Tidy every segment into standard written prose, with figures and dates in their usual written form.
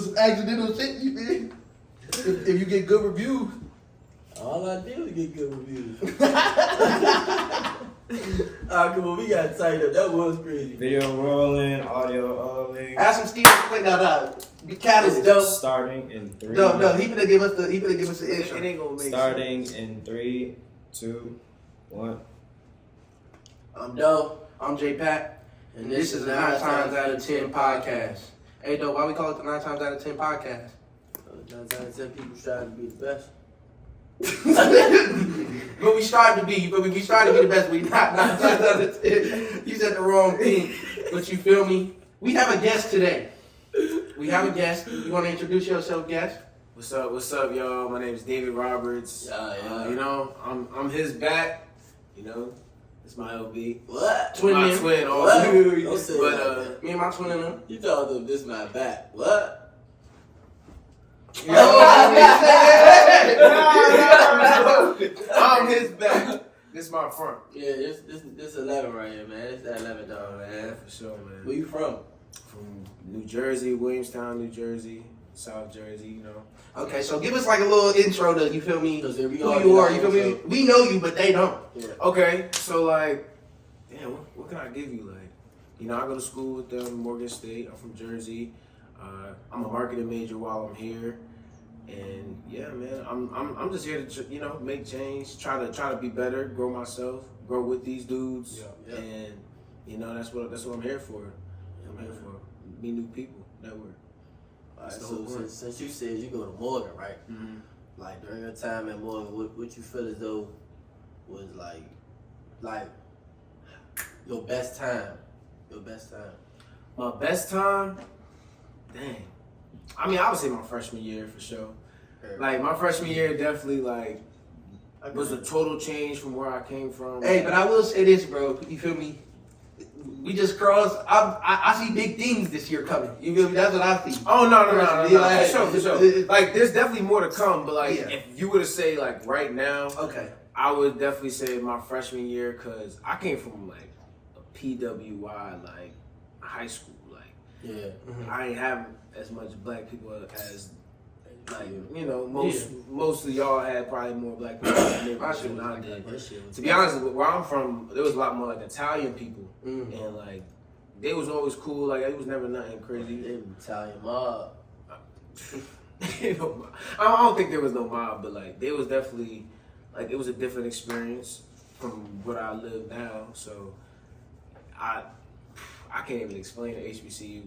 some accidental shit you did. If you get good reviews. All I did was get good reviews. Alright, come on, we got tight up. That was crazy. Video rolling, audio rolling. Ask him Steve. Wait, no. Be catalyst. Starting in 3. No. He finna give us the intro. It ain't gonna make Starting sense. in 3, 2, 1. I'm Doe. I'm J Pat. And this is the 9 times out of 10 podcast. Hey, Doe, why we call it the 9 times out of 10 podcast? 9 times out of 10 people try to be the best. But we strive to be, we strive to be the best. We not 9 times out of 10. You said the wrong thing, but you feel me? We have a guest today. We have a guest. You want to introduce yourself, guest? What's up, y'all? My name is David Roberts. You know, I'm his back. You know, it's my LB. What? Twin my man. twin, What? also. Don't say But that. Me and my twin and them. You told them this my back. What? I'm his back. This my front. Yeah, this 11 right here, man. It's that 11 dog, man. For sure, man. Where you from? From New Jersey, Williamstown, New Jersey, South Jersey. You know. Okay, so give us like a little intro to, you feel me, Because we who all you are, know, you feel me? so- We know you, but they don't. Yeah. Okay, so like, damn, what can I give you? Like, you know, I go to school with them, Morgan State. I'm from Jersey. I'm a marketing major while I'm here, and yeah, man, I'm just here to make change, try to be better, grow myself, grow with these dudes, Yeah. and you know that's what I'm here for. I'm here for meet new people, network. Alright, That's the so whole point. since you said you go to Morgan, right? Mm-hmm. Like during your time at Morgan, what you feel as though was like your best time? Your best time. My best time, dang. I mean, I would say my freshman year for sure. Like my freshman year, definitely like was a total change from where I came from. Hey, but I will say this, bro. You feel me? We just crossed. I see big things this year coming. You feel me? That's what I see. Oh no, Like, for sure. Like there's definitely more to come, but like Yeah. if you were to say like right now, Okay. I would definitely say my freshman year because I came from like a PWI like high school. Like Yeah. I ain't have as much black people as like most of y'all had probably more black people than My shit was I like did. That shit was To be honest, where I'm from, there was a lot more like Italian people, Mm. and like they was always cool. Like it was never nothing crazy. They Italian mob. I don't think there was no mob, but like there was definitely like it was a different experience from what I live now. So I can't even explain the HBCU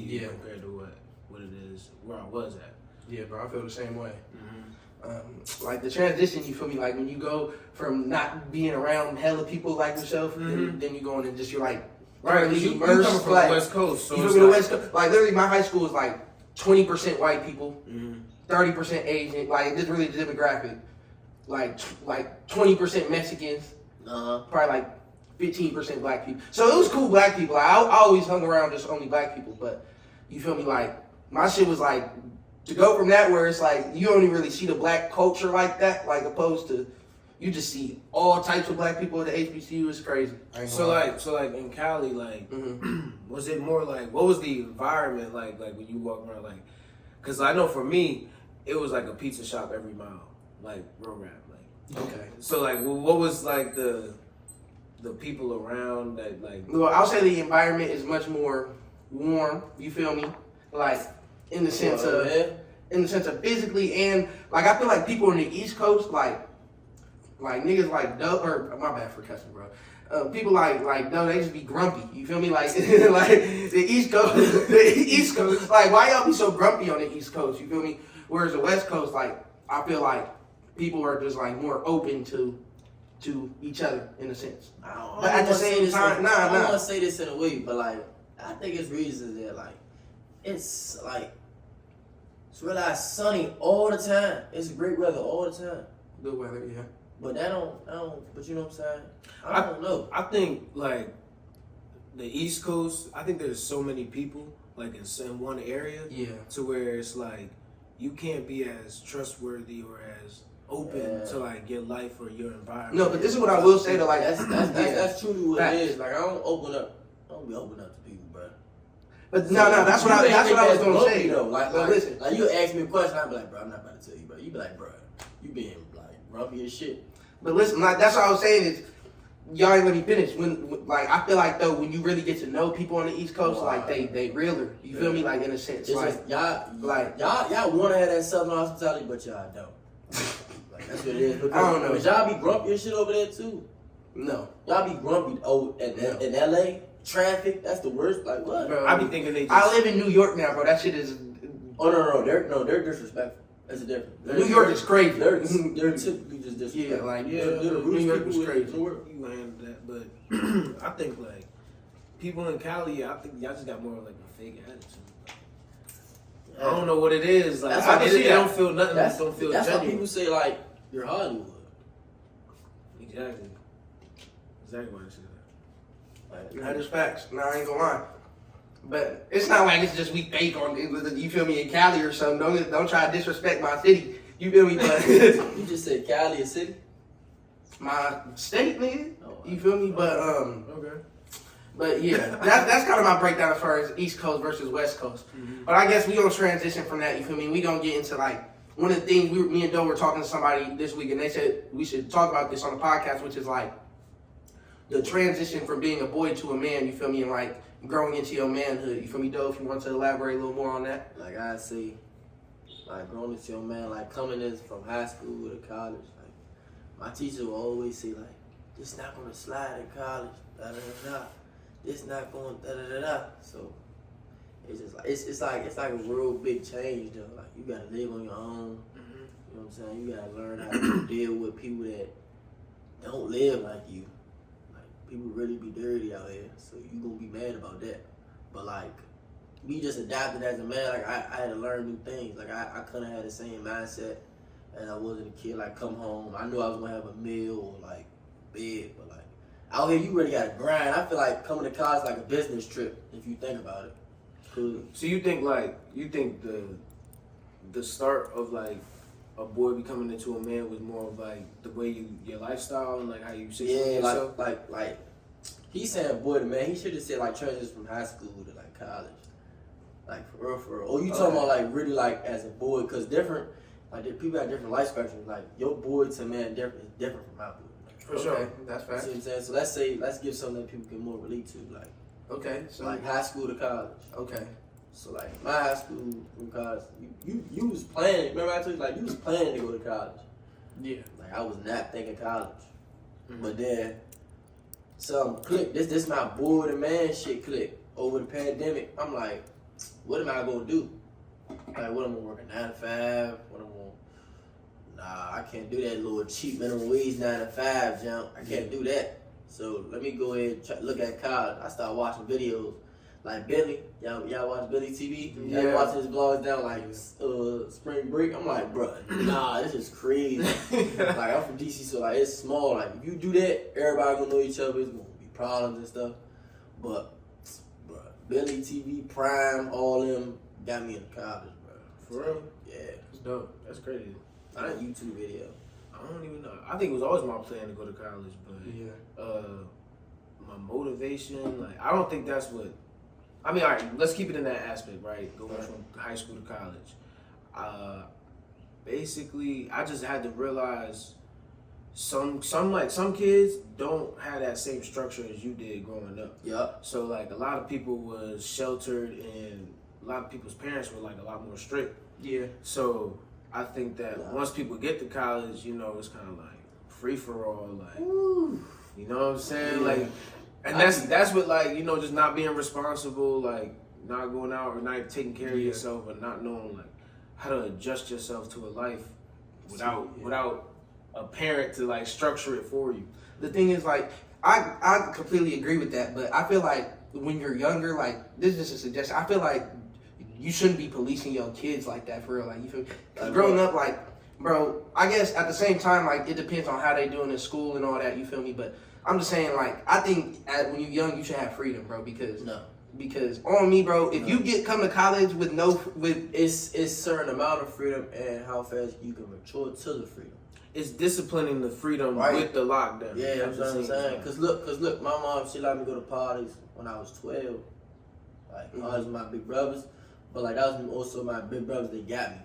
Yeah. compared to what it is where I was at. Yeah, bro. I feel the same way. Mm-hmm. Like the transition, you feel me? Like when you go from not being around hella people like yourself, then you go in and just you're like Right, thoroughly you immersed. coming from like, the West Coast, so you it's feel me? The like- West Coast. Like literally, my high school was like 20% white people, Mhm. 30% Asian. Like this really the demographic. Like 20% Mexicans, probably like 15% black people. So it was cool black people. Like, I always hung around just only black people. But you feel me? Like my shit was like to go from that where it's like you only really see the black culture like that, like opposed to you just see all types of black people at the HBCU. It's crazy. I ain't So gonna lie. like in Cali, like Mhm. was it more like what was the environment like when you walk around like? Because I know for me, it was like a pizza shop every mile, like real rap, like. Okay. So like, what was like the people around that like? Well, I'll say the environment is much more warm. You feel me? Like in the sense of physically and like I feel like people on the East Coast like niggas like Doe or my bad for cussing, bro. People like Doe, they just be grumpy. You feel me? Like like the East Coast, like why y'all be so grumpy on the East Coast? You feel me? Whereas the West Coast, like I feel like people are just like more open to each other in a sense. But at the same time, I don't nah. want to say this in a way, but like I think it's reasons that like it's really sunny all the time. It's great weather all the time. Good weather, yeah. But that don't. But you know what I'm saying? I don't know. I think like the East Coast. I think there's so many people like in one area Yeah. to where it's like you can't be as trustworthy or as open Yeah. to like your life or your environment. No, but this is what I will say to like That's truly what Facts. it is. Like I don't be open up to people, bro. But no, that's what I was gonna say. Though. But Like, listen, like you ask me a question, I'd be like, bro, I'm not about to tell you, bro. You be like, bro, you being like grumpy as shit. but listen, like that's what I was saying is. Y'all ain't let me finish. When like I feel like though when you really get to know people on the East Coast, like they realer. You feel me? Like in a sense, It's like just, y'all like- want to have that Southern hospitality, but y'all don't. Like that's what it is. Because, I don't know. Because y'all be grumpy and shit over there too. no. Y'all be grumpy. Oh, in LA, traffic. That's the worst. Like what? Bro, I be thinking they just. I live in New York now, bro. That shit is. Oh no, they're disrespectful. That's a difference. New York is crazy. They're typically just disrespectful. Yeah, like Yeah, they're the New New York was people crazy. You handle that, but I think like people in Cali, I think y'all just got more of like a fake attitude. I don't know what it is. Like That's I why can they- see they don't feel nothing. That's, Don't feel that's why genuine. people say like you're Hollywood. Exactly. Exactly why I say that. Like, That is facts. No, I ain't gonna lie. But it's not like it's just we fake on it. You feel me in Cali or something. Don't try to disrespect my city. You feel me? But you just said Cali a city. my state, nigga. Oh, You feel me? But Okay. But yeah, that's kind of my breakdown as far as East Coast versus West Coast. But I guess we gonna transition from that. You feel me? We gonna get into like one of the things me and Doe were talking to somebody this week, and they said we should talk about this on the podcast, which is like the transition from being a boy to a man. You feel me? And like growing into your manhood. You feel me, Doe? If you want to elaborate a little more on that. Like I say, like growing into your man, like coming in from high school to college, like my teacher will always say like, "This not gonna slide in college, da da da da. This not going da da da da." So it's just like it's like a real big change though. Like you gotta live on your own. You know what I'm saying? You gotta learn how to deal with people that don't live like you. Like people really be dirty out here, so you gonna be mad about that. But like me just adapting as a man, like I had to learn new things. Like I couldn't have the same mindset as I was as a kid. Like come home, I knew I was gonna have a meal or like bed, but like out here you really gotta grind. I feel like coming to college is like a business trip if you think about it. 'Cause So you think the start of like a boy becoming into a man was more of like the way your lifestyle and like how you sit yeah, yourself? like he's saying boy to man. He should have said like transition from high school to like college. Like for real. Oh, you talking about like really like as a boy? Cause different, like people have different life spectrums. Like your boy to man different is different from my boy. For sure. That's You see what I'm saying? So let's give something that people can more relate to. Like Okay. So like high school to college. okay. So like my high school from college, you was planning. Remember I told you like you was planning to go to college. Yeah. Like I was not thinking college, but then something clicked. This my boy to man shit clicked over the pandemic. I'm like, what am I gonna do? Like what am I gonna work a 9 to 5? What am I gonna? Nah, I can't do that little cheap minimum wage 9 to 5 jump. I can't do that. So let me go ahead and look at college. I started watching videos. Like Billy, y'all watch Billy TV? Y'all Yeah. watching his vlogs down like spring break? I'm like, bruh, nah, this is crazy. Like I'm from DC, so like it's small. Like if you do that, everybody gonna know each other. It's gonna be problems and stuff. But, bruh, Billy TV, Prime, all them got me in college, bruh. For real? Yeah, It's dope. That's crazy. I did a YouTube video. I don't even know. I think it was always my plan to go to college, but Yeah. my motivation, like I don't think that's what. I mean, all right, let's keep it in that aspect, right? Going from high school to college. Basically, I just had to realize some kids don't have that same structure as you did growing up. Yup. So like a lot of people was sheltered, and a lot of people's parents were like a lot more strict. Yeah. So I think that once people get to college, you know, it's kind of like free for all, like you know what I'm saying, Yeah. like, and that's what like you know just not being responsible, like not going out or not taking care of yourself, or not knowing like how to adjust yourself to a life without a parent to like structure it for you. The thing is, like, I completely agree with that, but I feel like when you're younger, like, this is just a suggestion. I feel like you shouldn't be policing your kids like that for real. Like, you feel me? 'Cause growing up, like, bro, I guess at the same time, like, it depends on how they doing in school and all that. You feel me? But I'm just saying, like, I think when you're young, you should have freedom, bro. Because on me, bro, if you come to college with It's certain amount of freedom and how fast you can mature to the freedom. It's disciplining the freedom Right. with the lockdown. Yeah, that's what I'm saying. Cause look, my mom, she let me go to parties when I was 12. Like, ours were my big brothers, but like that was also my big brothers that got me.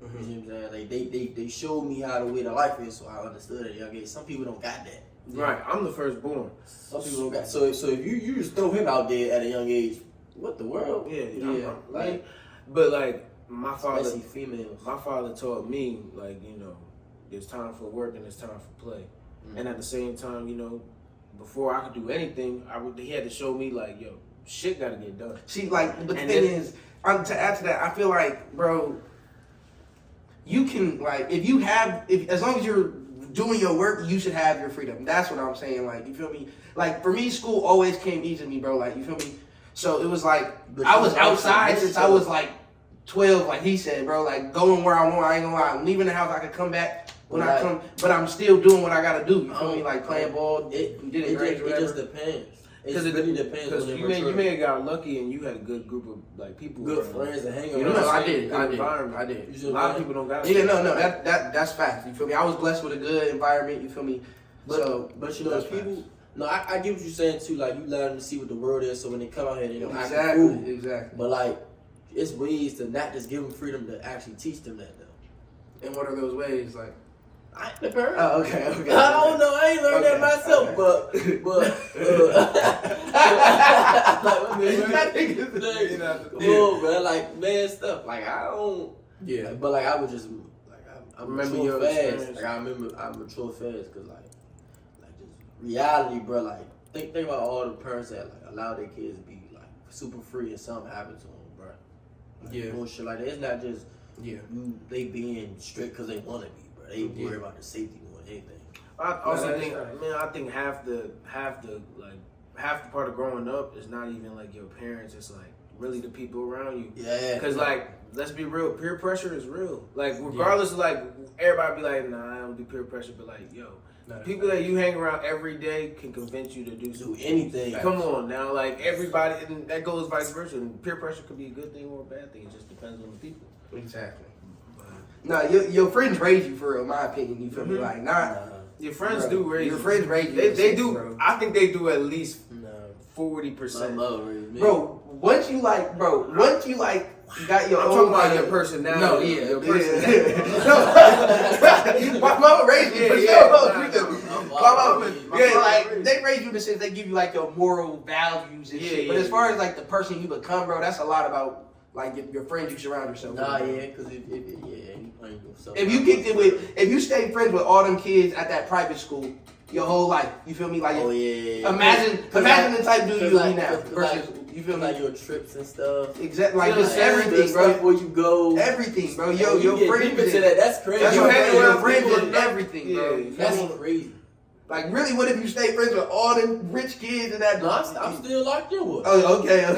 You know what I'm saying? Like they showed me how the way the life is, so I understood at a young age. Some people don't got that. Right, I'm the firstborn. Some people don't got. So if you just throw him out there at a young age, what the world? Yeah. Like, but like my father, especially females. my father taught me, like, you know, there's time for work and there's time for play. And at the same time, you know, before I could do anything, he had to show me, like, yo, shit gotta get done. See, like, but the And thing then- is, to add to that, I feel like, bro, you can, like, as long as you're doing your work, you should have your freedom. That's what I'm saying. Like, you feel me? Like, for me, school always came easy to me, bro. Like, you feel me? So it was like, But I you was also outside missed since I was like 12, like he said, bro. Like, going where I want, I ain't gonna lie. I'm leaving the house, I could come back when I Right. come, but I'm still doing what I gotta do. You feel me? Like, playing ball, It getting grades, it whatever. just depends. It Because really depends. Because on you may have got lucky and you had a good group of, like, people. good around. friends to hang You around. know, No, I saying? did. Good I did. environment. I did. You A see what lot I'm of saying? people don't got Yeah, no, that's fact. You feel me? I was blessed with a good environment. You feel me? But you know, that's people. facts. No, I get what you're saying too. Like, you let them see what the world is, so when they come out here, they don't act a Exactly, fool. exactly. But like, it's ways to not just give them freedom to actually teach them that though. And what are those ways? Like, I ain't the parent. oh, okay. I don't know. I ain't learned that Okay, myself, okay. Come on, man. Like, man, stuff. Like, I don't. Yeah. But like, I would just like, I Remember mature your fast. experience. Like, I mature fast because like just reality, bro. Like, think about all the parents that like allow their kids to be like super free and something happens to them, bro. Like, Yeah. bullshit like that. It's not just Yeah. they being strict because they want to be, bro. They Yeah. worry about the safety more than anything. I also that's think, right. man, I think half the part of growing up is not even like your parents. It's like really the people around you. Yeah. Because like, let's be real, peer pressure is real. Like, regardless of like, everybody be like, nah, I don't do peer pressure, but like, yo, people that you hang around every day can convince you to do do something. anything. Come on now, like everybody, and that goes vice versa. And peer pressure could be a good thing or a bad thing. It just depends on the people. Exactly. No, your friends raise you for real, in my opinion. You feel me? Mhm. Like, not. Your friends Bro, do raise your you. friends raise you. They in a sense, do. bro. I think they do at least No. 40%. My mother raised me. Bro, once you like got your I'm own. talking about like- your personality. No, yeah, Your yeah. personality. No, my mama raised me for Yeah, sure. yeah, My mama, my yeah, mama like raised they raise you in the sense they give you like your moral values and Yeah, shit. But yeah, as far as like the person you become, bro, that's a lot about like your friends you surround yourself Nah, with. yeah, because you playing yourself. If you kicked it with, if you stayed friends with all them kids at that private school your whole life, you feel me? Like, Oh yeah. imagine the type dude you'll be now versus, you feel like me? your trips and stuff. Exactly, like Feel just the everything, stuff bro. where you go. Everything, bro. And Yo, when you your get friends deep into did- that. That's crazy. That's You what I'm hang saying. Your around friends people did that- everything, bro. Yeah. That's crazy. Like, really, what if you stay friends with all them rich kids and that? No, I'm still locked in with. Oh, okay. Yeah,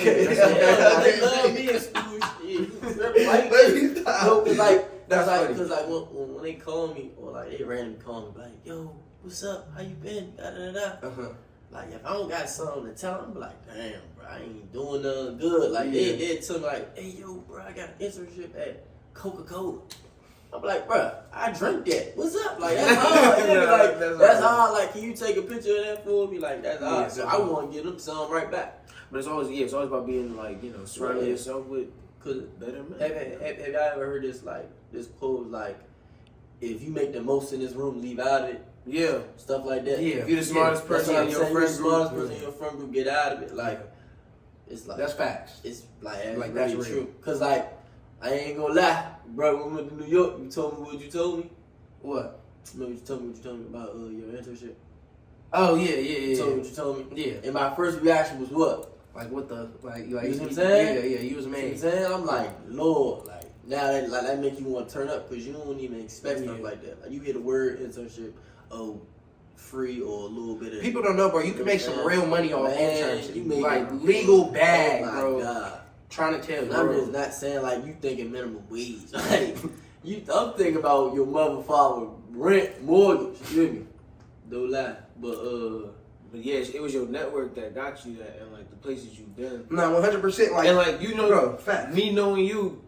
they love me in school. Shit. Like, no, cause like, That's funny. cause like when they call me or like they randomly call me like, yo, what's up? How you been? Da da da. Uh-huh. Like if I don't got something to tell them, I'm like, damn, bro, I ain't doing nothing good. Like Yeah. they tell me like, hey yo, bro, I got an internship at Coca-Cola. I'm like, bro, I drink that. What's up? Like that's hard. Yeah, like that's that's hard. hard. Like, can you take a picture of that for me? Like that's hard. Yeah, So that's I hard. want to get them something right back. But it's always about being like, you know, surrounding Yeah. yourself with Cause better men. have y'all ever heard this like this quote like, if you make the most in this room, leave out of it. Yeah. Stuff like that. Yeah. If you're the smartest That's person what in I'm your saying. You're the friend smartest group. person in your friend group, get out of it. Like it's like That's facts. it's like Like, really that's real. true. Cause like I ain't gonna lie, bro. When we went to New York, you told me what you told me. What? Remember you told me what you told me about your internship. Oh, yeah. You told me what you told me. Yeah. And my first reaction was what? Like, what the, like, You know what I'm saying? Yeah, you was You know what I'm mad. saying? I'm like, Lord, like now that make you want to turn up because you don't even expect stuff Yeah. like that. Like you hear the word internship, oh, free or a little bit of People don't know, bro. You can make some real money off Man, internships. you make Like, it. legal bag, Oh my bro. God. Trying to tell you, And I'm bro. just not saying like you thinking minimum wage. Like I'm thinking about your mother, father, rent, mortgage. You hear me? Don't lie. But yeah, it was your network that got you that, and like the places you've been. No, 100%. Like, And like, you know, bro, facts. me knowing you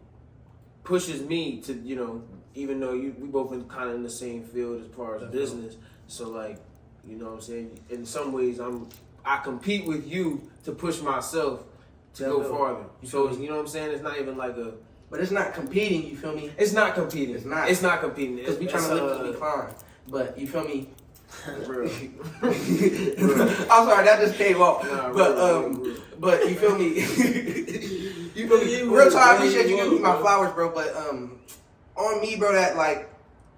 pushes me to, you know, even though we both been kind of in the same field as far as Definitely. business. So like, you know what I'm saying? In some ways, I compete with you to push myself to go farther. So you know what I'm saying? It's not even like a. But it's not competing. You feel me? It's not competing. It's not. It's not competing. Because we trying to live the decline. But you feel me? Bro. I'm sorry, that just came off. Nah, but real. but you feel me? You feel me? Real talk, I appreciate you giving me my flowers, bro. But on me, bro, that like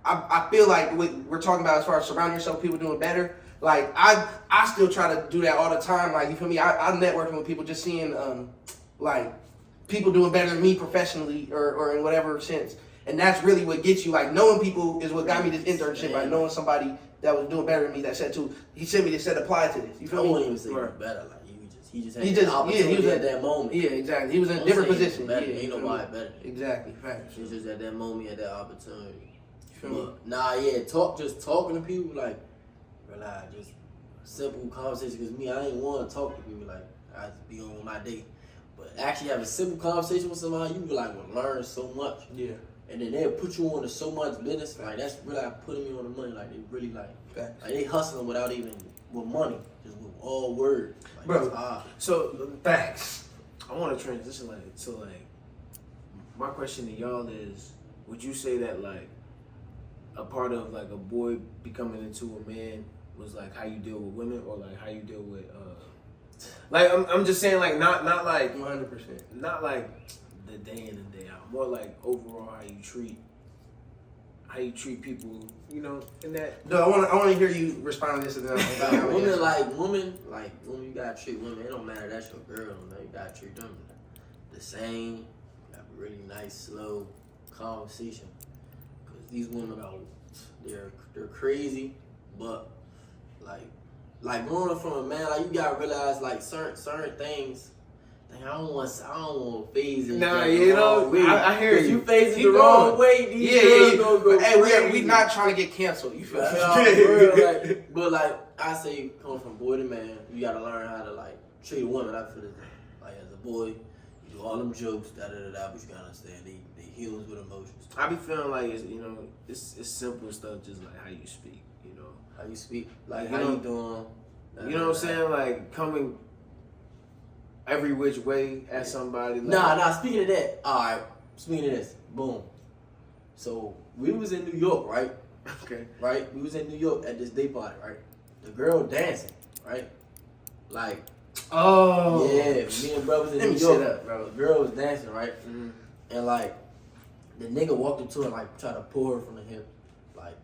I feel like what we're talking about as far as surrounding yourself with people doing better. Like I still try to do that all the time. Like you feel me? I'm networking with people, just seeing like people doing better than me professionally or in whatever sense. And that's really what gets you. Like knowing people is what got me this internship. Like knowing somebody that was doing better than me that said too. He sent me this, said apply to this. You I feel me? wouldn't even say he was better. Like he just had He the just- opportunity he was at that moment. Yeah, exactly. He was in a I'm different saying he was position. better. Yeah, Ain't you feel nobody me? better. Exactly. Facts. It's just at that moment, at that opportunity. You feel me? But nah, yeah, talking to people like, realize just simple conversation. Because me, I ain't want to talk to people like I just be on my day. But actually have a simple conversation with somebody, you be like will learn so much. Yeah. And then they'll put you on to so much business. Like that's really like putting me on the money. Like they really like they hustling without even with money, just with all words. Like, Bro. it's hard. So Facts. I want to transition my question to y'all is, would you say that like a part of like a boy becoming into a man was like how you deal with women or like how you deal with like I'm just saying like not like 100%. not like the day in and day out, more like overall how you treat people, you know, in that. No, I want to hear you respond to this. And then Women, you gotta treat women. It don't matter that's your girl. You gotta treat them the same. Have a really nice, slow conversation. Cause these women they're crazy, but like growing up from a man, like you gotta realize like certain things. I don't want to phase it. Nah, you know, I hear you. You phase it Keep the wrong going. way. These girls gonna go Hey, we crazy. not trying to get canceled. You feel me? But like I say, coming from boy to man, you gotta learn how to like treat a woman. I feel like as a boy, you do all them jokes, but you gotta understand they humans with emotions. I be feeling like it's, you know, it's simple stuff, just like how you speak, you know, How you speak, like You how know- you doing. you know what I'm saying, like coming every which way at somebody. Like, Nah. Speaking of that, all right. Speaking of this, boom. So we was in New York, right? Okay. Right? We was in New York at this day party, right? The girl dancing, right? Like, Oh. yeah, me and bro was in Let New me York. sit up, bro. The girl was dancing, right? Mhm. And like, the nigga walked up to her, like, try to pull her from the hip, like,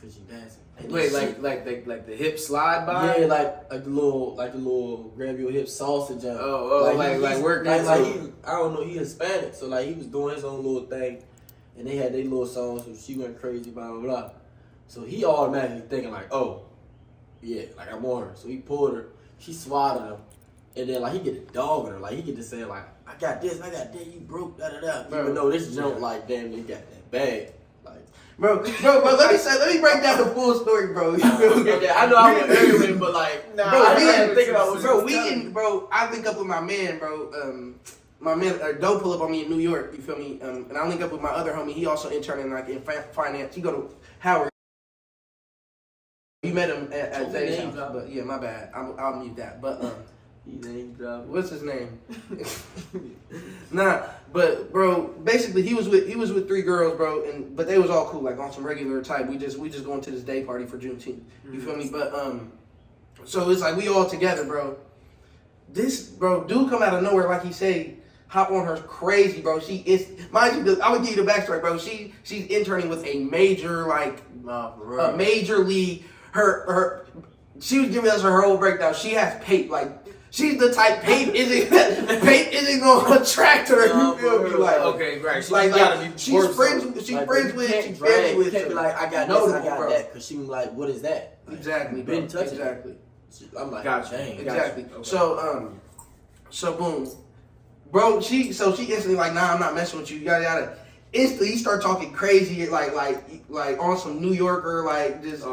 cause she dancing. And Wait, then like the hip slide by? yeah, like the little grab your hip salsa jump. Like work like that he, I don't know, he Hispanic, so like he was doing his own little thing, and they had their little songs, so she went crazy, blah blah blah. So he automatically thinking like, oh, yeah, like I want her. So he pulled her, she swatted him, and then like he get a dog on her, like he get to say like, I got this, you broke, da da da. Bro. Even though this jump like damn, they got that bag, like. Bro, let me break down the full story, bro. You feel me? Okay, I know I went earlier, but like, Bro, I we didn't in- think about what you bro, was we telling in, me. bro. I link up with my man, bro. My man, Doe pull up on me in New York. You feel me? And I link up with my other homie. He also interning like in finance. He go to Howard. You met him at Oh, Zay's name house, drop. but yeah, my bad. I'll mute that. But He name dropped. what's his name? Nah, but bro, basically he was with three girls, bro, but they was all cool, like on some regular type. We just going to this day party for Juneteenth. You feel me? But so it's like we all together, bro. This dude come out of nowhere, like he said, hop on her crazy, bro. She is, mind you, I would give you the backstory, bro. She's interning with a major Nah, for real. a major league. She was giving us her whole breakdown. She has paint, like she's the type paint isn't gonna attract her. No, You feel for me? real. Like Okay, right. So like, you gotta be she's worth friends. something. She's Like, friends you with. can't She's drag- family you with. can't be like, I got Notable, this, I got bro. that, because she be like, what is that? Like, Exactly, you bro. been touching it. Exactly. I'm like, Gotcha. dang. Exactly. Okay. So boom, bro. She instantly like, nah, I'm not messing with you. Yada yada. Instantly, he start talking crazy, like on some New Yorker, like just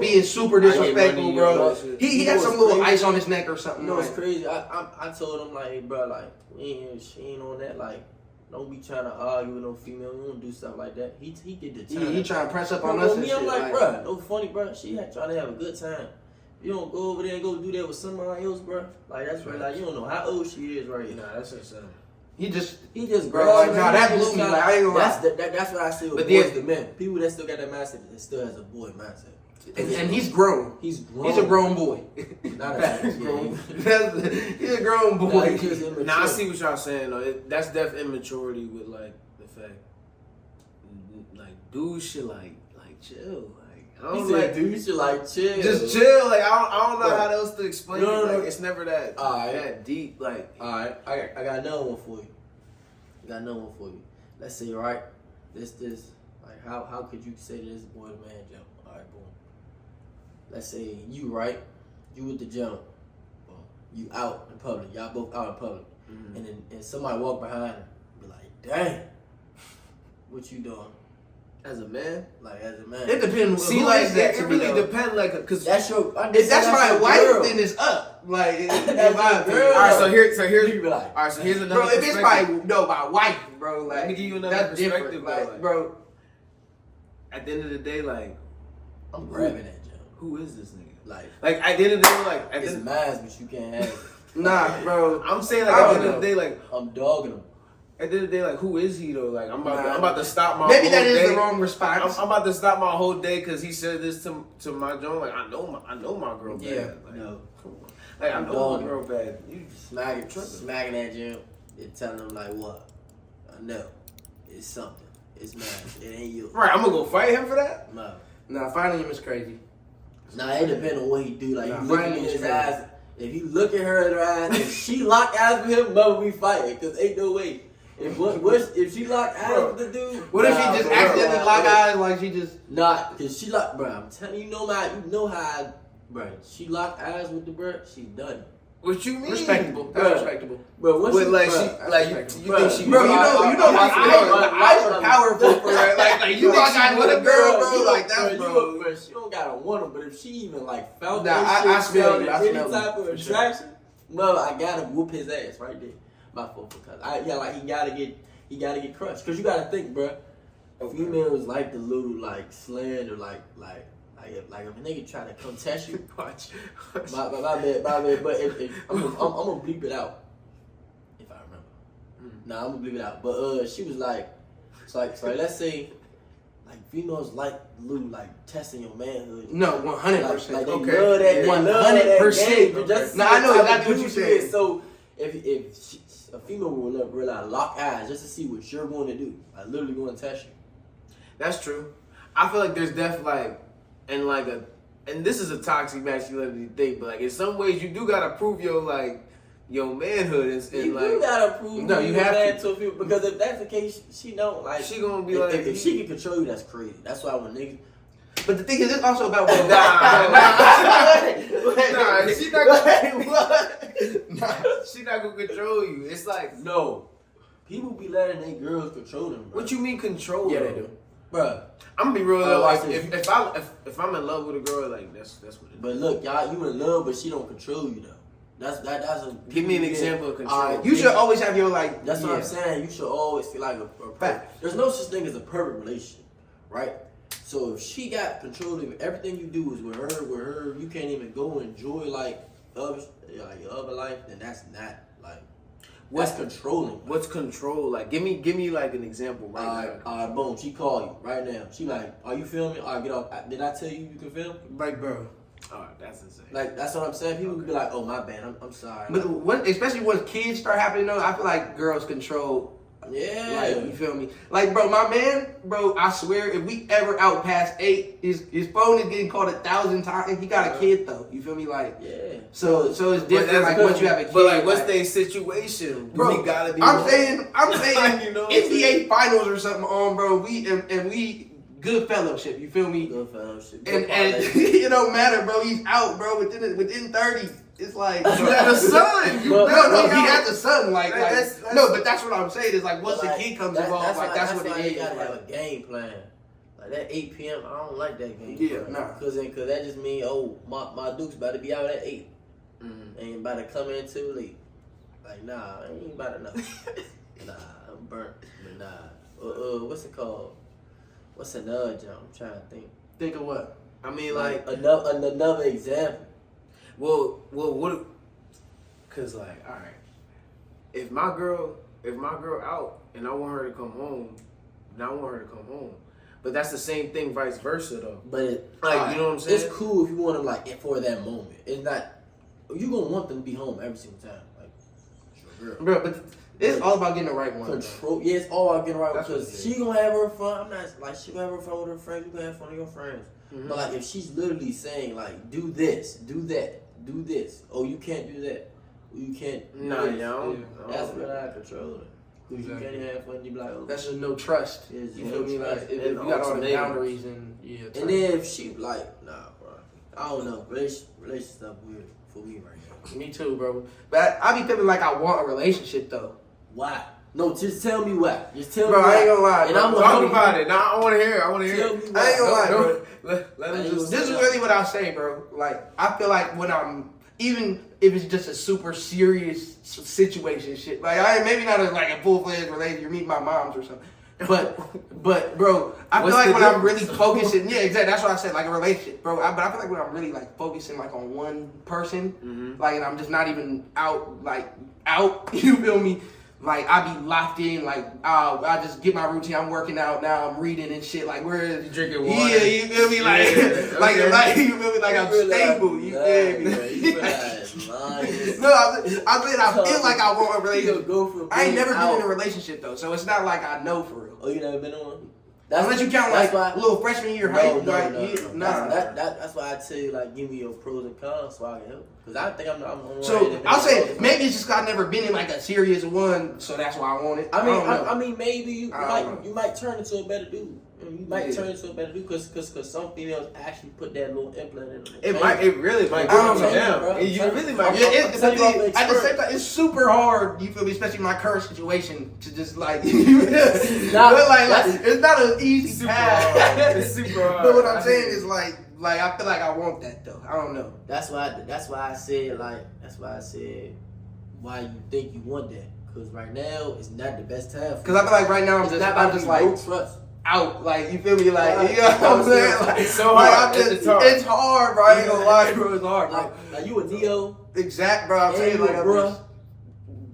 being super disrespectful, bro. He had some little ice on his neck or something. You know, it's like. crazy. I told him, like, hey, bro, like, she ain't on that, like, don't be trying to argue with no female. You don't do stuff like that. He did the time. He trying to press up Bro, on us. me, And I'm shit, like, bro, no funny, bro. She had trying to have a good time. You don't go over there and go do that with somebody else, bro. Like that's right. Like you don't know how old she is right now. Nah, that's insane. He just Bro, grabbed like, her nah, that and blew just me. got- Like, I ain't gonna lie. That's what I say with But boys then- to men. People that still got that mindset, that still has a boy mindset. And he's grown. He's grown. He's a grown boy. Not He's a grown. grown. He's a grown Nah, boy. he's just immature. Nah, I see what y'all saying though. That's definitely immaturity with like the fact, like do shit like chill. Like I He don't said, like dude, you should like chill. just chill. Like I don't know Bro. how else to explain No, it. no, Like no. it's never that Alright. that deep. Like Alright, I got another one for you. Let's say, right, this, like, how could you say this boy to man jump? Alright, boom. Let's say you, right, you with the jump, boom. You out in public, y'all both out in public, and somebody walk behind her, be like, dang, what you doing? as a man, Like, as a man. It depends. see, who like is that it to me, really though. depends. Like, cause That's your, If that's my your wife, girl. then it's up. Like, in That's my your opinion. girl. all right. So here's You be like, all right. So here's another. Bro, if it's perspective. my wife, bro, like, Let me give you another that's different. perspective, though, Like, like- bro, At the end of the day, like I'm grabbing that jump. who is this nigga? Like, At the end of the day, like at it's the, mine, but you can't have it. nah, bro. I'm saying like I at the don't end of the day, like I'm dogging him. at the end of the day, like who is he though? Like I'm Nah. about to stop my Maybe whole that is day. the wrong response. I'm about to stop my whole day because he said this to my John. Like I know my girl bad. Yeah. Like, No. come on. Like I I'm know done. my girl bad. You Smacking that gym and telling them like what? I know. It's something. It's mine. It ain't you. right? I'm gonna go fight him for that. No. Nah, finding him is crazy. Nah, it depends on what he do. Like Nah, you look Brian in is his crazy. eyes. If you look at her in her eyes, if she lock eyes with him, mother, we fighting. Cause ain't no way. If she lock eyes with the dude, What if he just accidentally lock eyes like she just... Nah, cause she lock, bro. I'm telling you, you know how, bro. She lock eyes with the bro. She's done. What you mean? Respectable. That's Bruh. respectable. Bro, what With she, like bruh, she like you Bruh. think she Bro, you know, like, I- eyes are powerful for her. Like, you think lock she eyes with a want girl, Bro, bro, you like, don't- that's, bro, bro. you- bro, she don't gotta want him, but if she even like felt Nah, that I shit, smell it, I any smell it, type of for sure. attraction, bro, I gotta whoop his ass right there. My fault because like he gotta get crushed. Cause you gotta think, bro. Females like the little like slander, like if a nigga try to come test you. watch. My bad. But if I'm gonna bleep it out if I remember. Nah, I'm gonna bleep it out. But she was like, so let's say, like females like little like testing your manhood. No, 100%. Like they Okay. love that. They love that 100%. game, but just Nah, I know see what exactly type what of you're dude she is. saying. So if a female will realize lock eyes just to see what you're going to do, like literally going to test you. That's true. I feel like there's definitely and this is a toxic masculinity thing, but like in some ways you do gotta prove your manhood and You like do gotta prove No, you you're have mad to. a few because if that's the case, she don't like. she gonna be If, like if she can control you, that's crazy. That's why when niggas. But the thing is, it's also about... Nah, she not gonna she not gonna control you. It's like No, people be letting their girls control them. Bro. what you mean control? Yeah, though? they do. Bruh. I'm gonna be real though. watch Like this. if I'm in love with a girl, like that's what it is. But look, y'all, you in love, but she don't control you though. That's a. Give me an example of control. Alright, You should always have your, like... That's what yeah. I'm saying. You should always feel like a perfect. Fact. There's no such thing as a perfect relationship, right? So if she got control of everything you do is with her, you can't even go enjoy like your other life, then that's not like what's controlling. What's control? Like give me like an example right now. Boom, she call you right now. She like, are you filming? All right, get off. Did I tell you you can film? Like, bro. Alright, that's insane. Like that's what I'm saying. People be like, oh my bad, I'm sorry. But especially when kids start happening, though, I feel like girls control... yeah, Like, you feel me? Like, bro, my man, bro, I swear, if we ever out past 8, his phone is getting called 1,000 times. He got a kid, though. You feel me? Like, yeah. so it's different, that's like, good. once you have a kid. But like, what's like, their situation? bro, We gotta be. I'm saying, You know what I'm NBA finals or something on, bro. We good fellowship. You feel me? Good fellowship. And it don't matter, bro. He's out, bro. Within 30, it's like You got a son. You But- no, he he out. has a son. Like That's- no, but that's what I'm saying. Is like once But, the kid comes that- involved, like why- that's what why it you is. gotta like. have a game plan. Like that 8 p.m. I don't like that game. Yeah, plan. nah. Cause that just mean my Duke's about to be out at 8. Ain't about to come in too late. Like nah, I ain't about to know. Nah, I'm burnt. But nah. What's it called? What's another jump? I'm trying to think. Think of what? I mean, like, Another example. Well, what? Cause like, all right, if my girl out and I want her to come home, then I want her to come home. But that's the same thing, vice versa, though. But Like, you know what I'm saying? It's cool if you want them like for that moment. It's not. You gonna want them to be home every single time. Like, it's your girl. Bro, but it's all about getting the right one. Control. Yeah, it's all about getting right That's what because it is. she gonna have her fun. I'm not like she gonna have her fun with her friends. You gonna have fun with your friends. Mhm. But like if she's literally saying like, do this, do that, do this. Oh, you can't do that. Oh, you can't. do Nah, this. yo. That's when I control it. Because you Exactly. can't have fun. You be like, oh. That's just no trust. It's You no feel me? trust. Like, if And you got all the ultimatums. boundaries and yeah. And trust. then if she like, nah, bro. I don't know. Relationship stuff weird for me right now. Me too, bro. But I be feeling like I want a relationship though. Why? No, just tell me why. Just tell Bro, me why. I ain't gonna lie. And bro. I'm gonna Talk help about it. Nah, I want to hear it. I want to hear Tell it. me why. I ain't gonna lie, bro. Let I him ain't just. This is really what I'll say, bro. Like, I feel like when I'm, even if it's just a super serious situation, shit. Like, I ain't maybe not like a full fledged relationship. You're meeting my moms or something. But, bro, I feel What's like the when I'm difference? really focusing, yeah, exactly. That's what I said, like a relationship, bro. But I feel like when I'm really like focusing like on one person, Mhm. like, and I'm just not even out. You feel me? Like I be locked in, like I just get my routine. I'm working out now. I'm reading and shit. Like where You drinking water. Yeah, you feel me? Like, Yeah, like you feel me? Like I'm realize stable. You feel me? lying, you realize lying. No, I said I feel like I want a You relationship. go from I ain't being never been out. in a relationship though, so it's not like I know for real. Oh, you never been in one? Unless you count that's like why- little freshman year No, high, no, like no, yeah, no. nah. That's why I tell you like give me your pros and cons so I can help. Cause I think I'm So I'll say maybe it's just 'cause I've never been in like a serious one, so that's why I want it. I mean, don't know. I mean, maybe you I don't know. might turn into a better dude. You might Yeah. turn into a better dude because some females actually put that little implant in them. It really might I don't break you know, down. bro. You really Yeah, might. I'm it's telling you, I'm an at the expert. same time, it's super hard. You feel me? Especially in my current situation to just like, Nah, but like it's not an easy Super path. hard. It's super hard. But what I'm I saying hear is you. like I feel like I want that though. I don't know. That's why I said why you think you want that. Cause right now it's not the best time. Because I feel like right now it's not I'm just like no trust. out. Like you feel me? Like Right. you know what I'm saying? Like, It's so like, hard. I'm just, It's hard. It's hard, bro. I ain't gonna lie, bro. It's hard, bro. Like you a Neo, Exact, bro. I'm and saying you like a I'm bruh, just-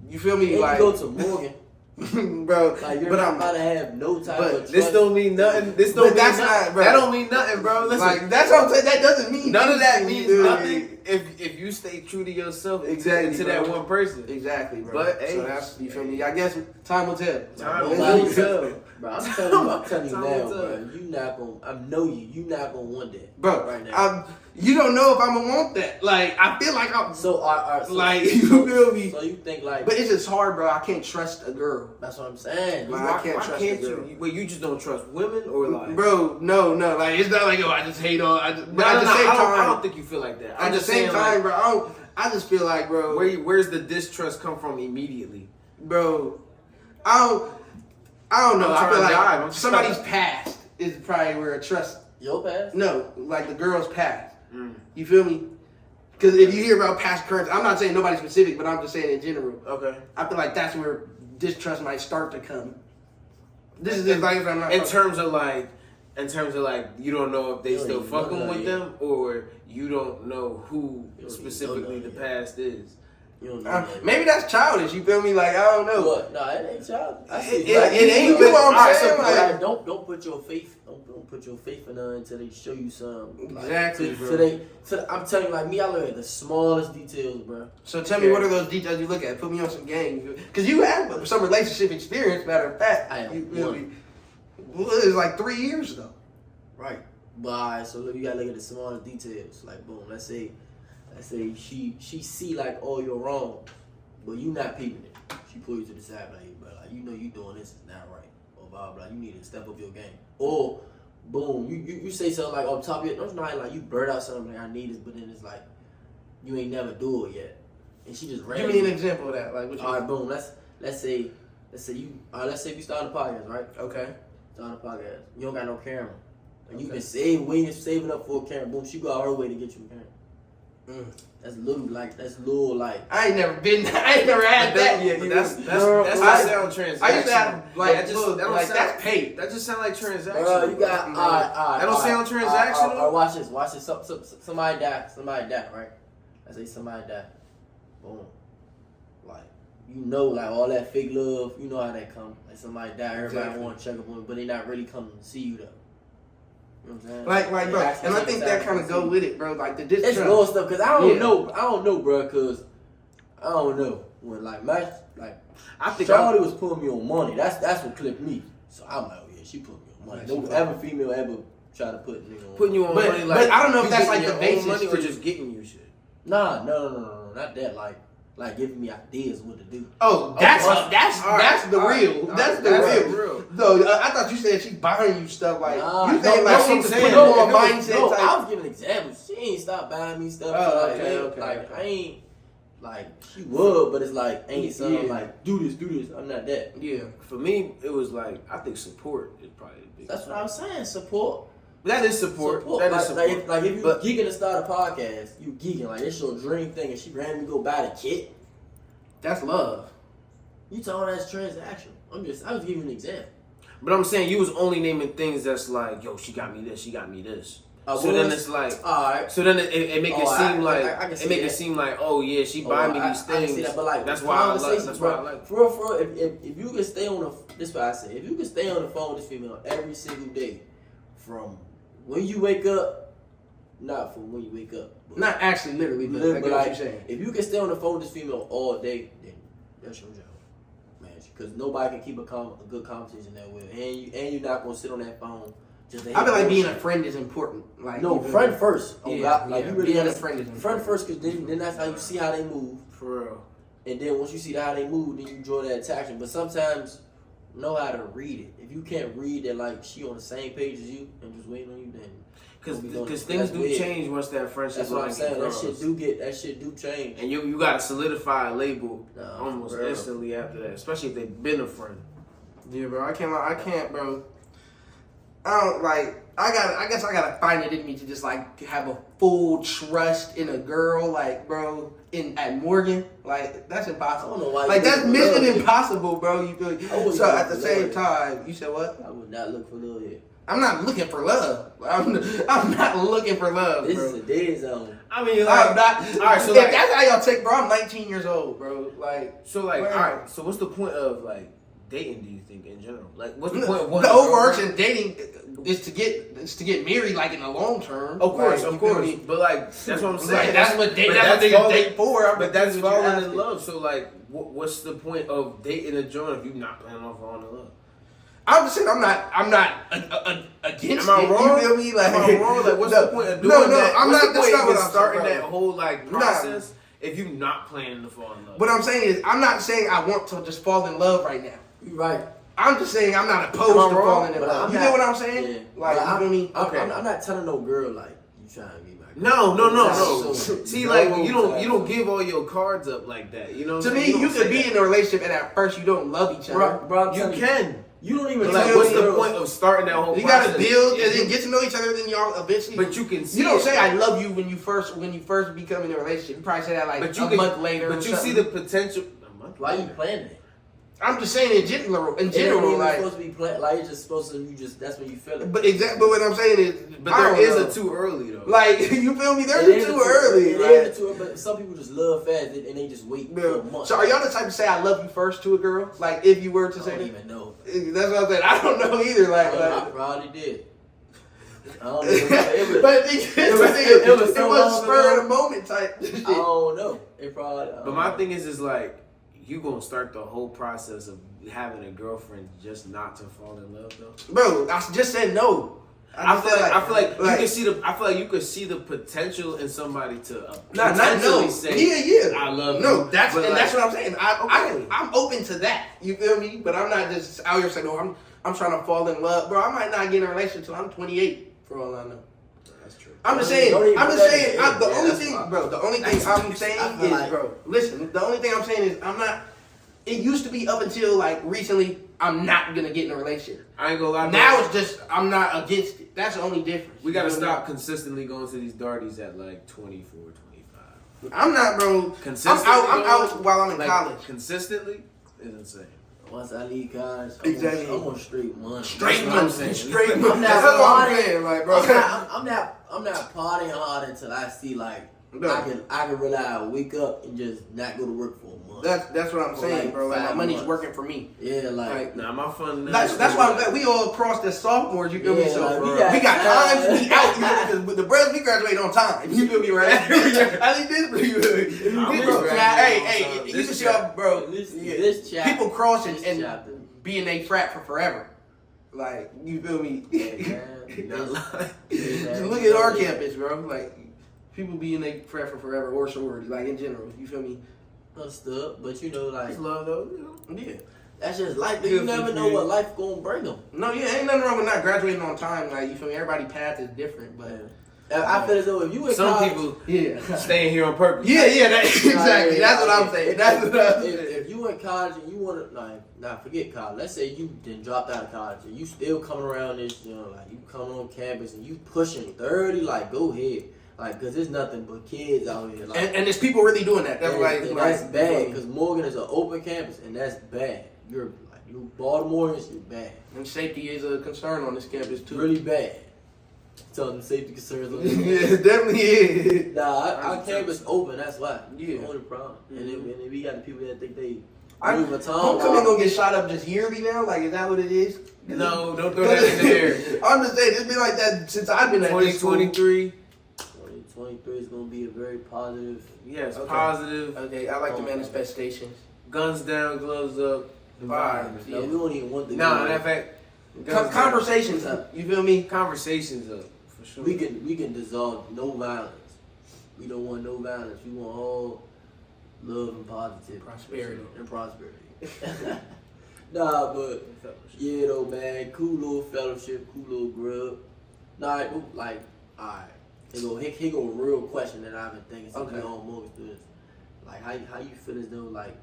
you feel me? and Like you go to Morgan. bro. Like you're But not I'm about to have no type but of trust. This don't mean nothing. This don't But mean that's nothing. not, bro. That don't mean nothing, bro. Listen, like that's what I'm saying. That doesn't mean none of that anything, means dude. nothing if you stay true to yourself. Exactly, to bro. that one person. Exactly, bro. But, so hey, that's you feel me. I guess time will tell. Time will Nobody tell. Bro, I'm telling you Time now, will tell. bro. You not gonna. I know you. You not gonna want that, Bro, Right now. you don't know if I'm gonna want that. Like I feel like I'm. So, so Like, you feel me? So you think like? But it's just hard, bro. I can't trust a girl. That's what I'm saying. Like, You- I can't Why trust can't a girl. you? Wait, you just don't trust women or like? Bro, no. Like it's not like I just hate on. But No, at no, the no, same I time, don't think you feel like that. at I'm the just same saying, time, like, bro. I just feel like, bro. where's the distrust come from immediately? Bro, I don't know. I'm I trying feel to like dive. I'm somebody's trying- past is probably where a trust. Your past. No, like the girl's past. Mm. You feel me? Because if you hear about past currents, I'm not saying nobody specific, but I'm just saying in general. Okay. I feel like that's where distrust might start to come. This is just like if I'm not. In terms of like, you don't know if they You don't still even know fucking that with yet. them, or you don't know who You don't even specifically know the that yet. past is. You don't know. Maybe that's childish. You feel me? Like I don't know. What? No, it ain't child. I see. It ain't. You know what I'm Alright, saying? so Like, Don't put your faith. Don't put your faith in her until they show you some. Exactly, bro. I'm telling you, like me, I look at the smallest details, bro. so tell me, what are those details you look at? Put me on some game. Because you have some relationship experience. Matter of fact, I have you feel one. me? Well, it's like 3 years though. Right. But alright, so look, you gotta look at the smallest details. Like boom, let's say she see like all your wrong, but you not peeping it. She pull you to the side like, hey, bro, like you know you doing this is not right, or blah blah. You need to step up your game. Or boom, you say something like on top of it. It's not like you blurt out something like I need this, but then it's like you ain't never do it yet, and she just ran. Give me an example of that. Like what you All right, boom. Let's say we start a podcast, right? Okay. Start a podcast. You don't got no camera. And you've been saving up for a camera. Boom, she go out her way to get you a camera. That's little like. I ain't never been. I ain't never had that yet. But you that's know? that I- sound transactional. I used to have like that just, little, that don't like sound, that's paid. That just sound like transactional. Bro, you got That alright. don't sound transactional? Watch this. Watch this. Somebody die. Right? I say somebody die. Boom. Like, you know, like all that fake love, you know how that come. Like somebody die, everybody Exactly. want to check up on you, but they not really coming to see you though. You know what I'm saying? Like, They bro, actually and I take think the that time kind to of see go you. with it, bro. Like the It's distrust. little stuff, cause I don't Yeah. know. I don't know, bro, cause I don't know when like I think Charlie was putting me on money. That's what clipped me. So I'm like, oh yeah, she put me on money. Yeah, she No put- ever female ever try to put me on. putting you on But- money, but like I don't know if you that's, getting like, the your own basis money or to- just getting you shit. Nah, no, not that. Like giving me ideas what to do. Oh, that's all that's the right, real. all right, That's the that's real. real. No, I thought you said she buying you stuff like Nah, you no, think no, like I'm she's saying, putting no, you on if it was- mindset No, type. I was giving examples. She ain't stopped buying me stuff. Oh, so like, okay, ain't- okay, like okay. I ain't like she would, but it's like ain't something Yeah. like do this. I'm not that. Yeah, For me, it was like I think support is probably the biggest. That's what I was saying. Support. That is support. Support. That Like, is support. like if you But- geeking to start a podcast, you geeking like it's your dream thing, and she randomly go buy the kit. that's love. You told her that's transactional. I was giving you an example. But I'm saying you was only naming things that's like, yo, she got me this, she got me this. I So then was- it's like, All right. so then it make it Oh, seem I like can see it make that. it seem like, oh yeah, she buying me these I can things. see that, but like that's why I like. conversations, That's why I bro. like. For real, if you can stay on the, this is what I say. If you can stay on the phone with this female every single day, from when you wake up, not from when you wake up, but Not actually, literally, but I But get what like, you're saying. if you can stay on the phone with this female all day, then that's your job, man. Because nobody can keep a good conversation that way, and you're not gonna sit on that phone just. To I feel like being a bullshit. friend is important. Like No, you feel friend me? first. Oh, Yeah, God, like yeah. you really Being a gotta friend is friend important. first, because then that's how you see how they move, For real. and then once you see how they move, then you draw that attraction. But sometimes know how to read it. If you can't read that, like she on the same page as you and just waiting on you, then Because don't be doing it. things That's do weird. change once that friendship That's what I'm line saying. That grows. shit do change. And you gotta solidify a label Nah, almost bro. instantly after that, especially if they've been a friend. Yeah, bro. I can't, bro. I don't like. I guess I gotta find it in me to just like have a full trust in a girl, like, bro. At Morgan, like that's impossible. I don't know why. Like you that's look for mission love. impossible, bro. You feel me? I wouldn't So look at the for same love. time, you said what? I would not look for love here. I'm not looking for love. I'm not looking for love, This bro. is a dead zone. I mean, I'm not. all right, so if like, that's how y'all take, bro, I'm 19 years old, bro. Like, all Where- right. So what's the point of like dating? Do you think in general? Like, what's the the point of one? overarching dating is to get married, like in the long term. Of course, Like, of you feel course. me? But like, that's what I'm saying. Like, that's what but they falling- date for. I'm But that's confused what you're falling in asking. love. So like, what's the point of dating a joint if you're not planning on falling in love? I'm just saying I'm not against Am I it. wrong? You feel me? Like, Am I wrong? Like, what's no, the point of doing no, that? I'm What's not. the That's point not what of I'm starting saying, that bro. whole like Nah. process if you're not planning to fall in love? What I'm saying is, I'm not saying I want to just fall in love right now. You right. I'm just saying I'm not opposed Am I to wrong? falling in But love. I'm You not- know what I'm saying? Yeah. Like, But you feel me? I'm, Okay. I'm not telling no girl like you trying to be my girl. No. So- See, no, like you so- don't give all your cards up like that. You know. What To I'm me, saying? you don't could say be that. in a relationship and at first you don't love each other. Bro, I'm You telling can. You don't even But tell like, what's the girls- point of starting that whole You process? gotta build if and then you- get to know each other. Then y'all eventually. But you can see. You don't it. say I love you when you first become in a relationship. You probably say that like But you a can- month later. But or you something. see the potential. A month Why you later. planning it? I'm just saying in general. In It ain't general, even like. supposed to be planned. Like it's just supposed to. You just that's when you feel it. But exactly. But what I'm saying is, But I there don't is know. a too early though. Like you feel me? It There's is too a early. It Like, is too early. But some people just love fast and they just wait for a month. so are y'all the type to say I love you first to a girl? Like if you were to I say don't that? even know. That's what I'm saying. I don't know either. Like, I probably did. I don't know. but it was so it was long spur ago. of the moment type shit. I don't know. It probably. I But don't my know. thing is like, you gonna start the whole process of having a girlfriend just not to fall in love though. Bro, I just said no. I feel like you can see the. I feel like you could see the potential in somebody to not potentially no. say, Yeah. "I love you." No, that's but and like, that's what I'm saying. Okay. I'm open to that. You feel me? But I'm not just out here saying, no, I'm trying to fall in love, bro. I might not get in a relationship until I'm 28, for all I know. That's true. I'm just Don't saying. even I'm put just that saying. in. The Yeah, only that's thing, fine. bro. The only thing I'm saying I feel is, like- bro. Listen. The only thing I'm saying is I'm not. It used to be up until like recently. I'm not gonna get in a relationship. I ain't gonna lie. Now bro. it's just I'm not against it. That's the only difference. We gotta You feel me? stop consistently going to these darties at like 24, 25. I'm not, bro. Consistently I'm out going, while I'm in like, college. Consistently is insane. Once I leave college, Exactly. I'm on straight money. Straight That's what I'm money. saying. Straight I'm money. not That's what I'm partying. saying, like, bro. I'm not partying hard until I see like I can realize wake up and just not go to work for a month. That's what I'm For saying, like bro. Like my 5 money's months. working for me. Yeah, like Nah, my fun. That's why I'm glad we all crossed as sophomores. You feel me? Yeah, So like, we got time to be out. You know, because with the brothers, we graduate on time. You feel me, right? At least this, bro. Hey, you can see how, bro. this chapter, People cross and chapter. be in a frat for forever. Like, you feel me? Not lying. Just look at our campus, bro. Like, people be in a frat for forever or sorority, like in general. You feel me? Understood, but you know, like It's love, though. You know? Yeah. that's just life. But Yeah, you never know what life gonna bring them. No, yeah, ain't nothing wrong with not graduating on time. Like, you feel me? Everybody's path is different, but I feel as though if you in Some college, people yeah. staying here on purpose. Yeah, exactly. That's what I'm saying. That's what I'm saying. If you in college and you want to forget college. Let's say you then dropped out of college and you still coming around this, you know, like you coming on campus and you pushing 30, like go ahead, like because there's nothing but kids out here. Like, And there's people really doing that. That's and like that's bad because Morgan is an open campus and that's bad. You're Baltimoreans, you're bad, And safety is a concern on this campus too. really bad. Telling the safety concerns. On Yeah, it definitely is. Our campus open. That's why. Yeah. The only problem. And then we got the people that think they. Homecoming gonna get shot up just yearly now? Like, is that what it is? No, don't throw that in there. I'm just saying, it's been like that since I've been at this school. 2023. 2023 is gonna be a very positive. Yes, Okay. positive. Okay, I like the manifestations. Guns down, gloves up. Vibes. No, we don't even want the. No, in fact, guns down. Conversations, you feel me? Conversations up for sure. We can dissolve no violence. We don't want no violence. We want all love and positivity, Prosperity. and prosperity. Nah, but yeah, though, man, cool little fellowship, cool little grub. Nah, like, alright. Here go a real question that I've been thinking since we Okay. on Morgan students. Like, how you feel as though, like,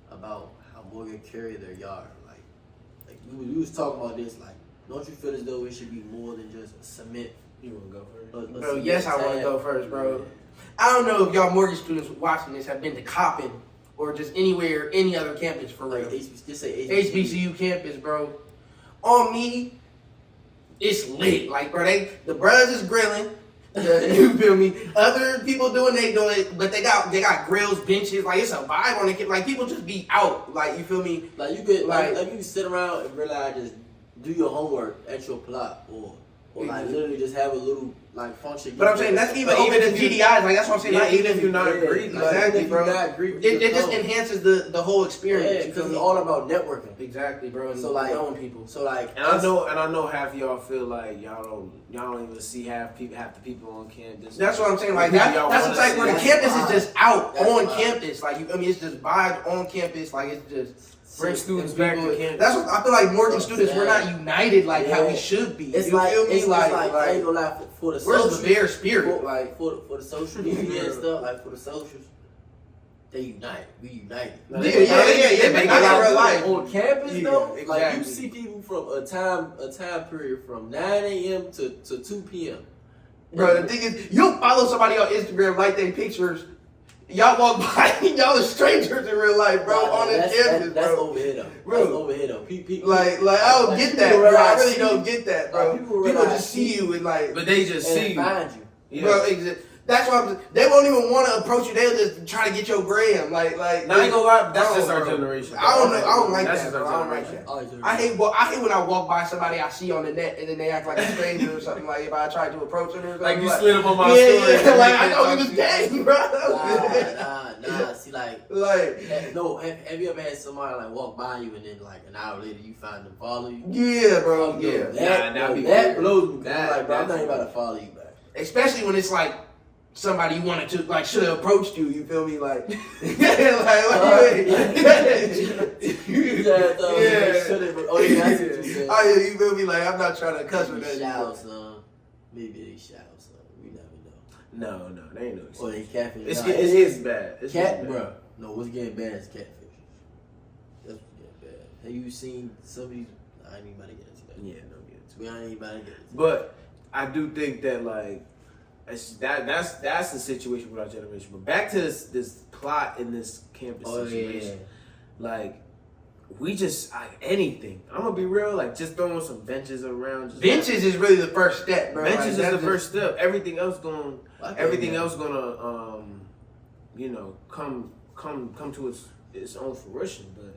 about how Morgan carry their yard? Like we was talking about this, like, don't you feel as though it should be more than just a cement? You wanna go first? a Bro, cement yes, I want to tab? go first, bro. I don't know if y'all mortgage students watching this have been to Coppin or just anywhere, any other campus for real. Like, just say HBCU campus, bro. On me, it's lit. Like, bro, the brothers is grilling. You feel me? Other people doing it, but they got grills, benches. Like, it's a vibe on it. Like, people just be out. Like, you feel me? Like you could Like- like you can sit around and realize just do your homework at your plot or like literally just have a little like function. But I'm saying that's even But open even to if you- GDIs. Like, that's what I'm saying. Yeah, Not even if you're not Yeah, agreed, like, exactly, even if bro. you're not agreed with It your just tone. enhances the whole experience. Yeah, you because feel it's me? all about networking. Exactly, bro. And So, like- knowing people. So like And I know half of y'all feel like y'all don't even see half the people on campus. That's what I'm saying. Like, People y'all that's wanna the type see. where the That's campus vibe. is just out That's on vibe. campus. Like, I mean, it's just vibes on campus. Like, it's just Bring students back to campus. That's what I feel like. Morgan So, students, we're yeah. not united like how Yeah. we should be. it's you like feel me? it's like I ain't gonna lie for the where's social the bear spirit? for, Like, for the social media and stuff, like for the socials, they unite. We united. yeah, they make Like, it in real life. on campus Yeah, though, like exactly. you see people from a time period from 9 a.m. to 2 p.m. Bro, the thing is, you'll follow somebody on Instagram, like their pictures. Y'all walk by, y'all are strangers in real life, bro, Nah, on this that's, campus, that's bro. over here though. Bro. That's over here though. People, Like, I don't get that, people bro. I realize- really don't get that, bro. Like, People realize- just see you and like, But they just and see you. find you. Yeah. bro, that's why they won't even want to approach you. They'll just try to get your gram, like. Now, I ain't gonna lie, that's I just don't, our bro. generation. I don't know. I don't like That's that. just Bro. our I don't like generation. that. I hate when I walk by somebody I see on the net and then they act like a stranger or something. Like if I try to approach them or something. Like you slid up on my yeah, story. yeah, like I know he was gay, bro. Nah. See, like, Like, no. Have you ever had somebody like walk by you and then like an hour later you find them follow you? yeah, bro. Yo, Yeah. that be that weird. blows me. That- Like, bro, I'm not that's even about to follow you back. Especially when it's like somebody you wanted to like should have approached you. You feel me? Like, like what you Yeah. Oh yeah, that's what you said. Oh yeah, you feel me? Like I'm not trying to cuss with Maybe that. shout, son. Maybe they shout, son. We never know. No, they ain't no Or they excuse. catfish. It's Nah, it's bad. It's cat, bad. bro. No, what's getting bad is catfish. That's what's getting bad. Have you seen some of these? I ain't even about to get into that. Yeah, no good. We ain't even about to get into that. But I do think that like that's the situation with our generation. But back to this plot in this campus Oh yeah, situation. Like we just anything. I'm gonna be real, like just throwing some benches around. Just Benches is really the first step, bro. benches Like, is that's the just- first step. Everything else going, Okay, you know, come to its own fruition. But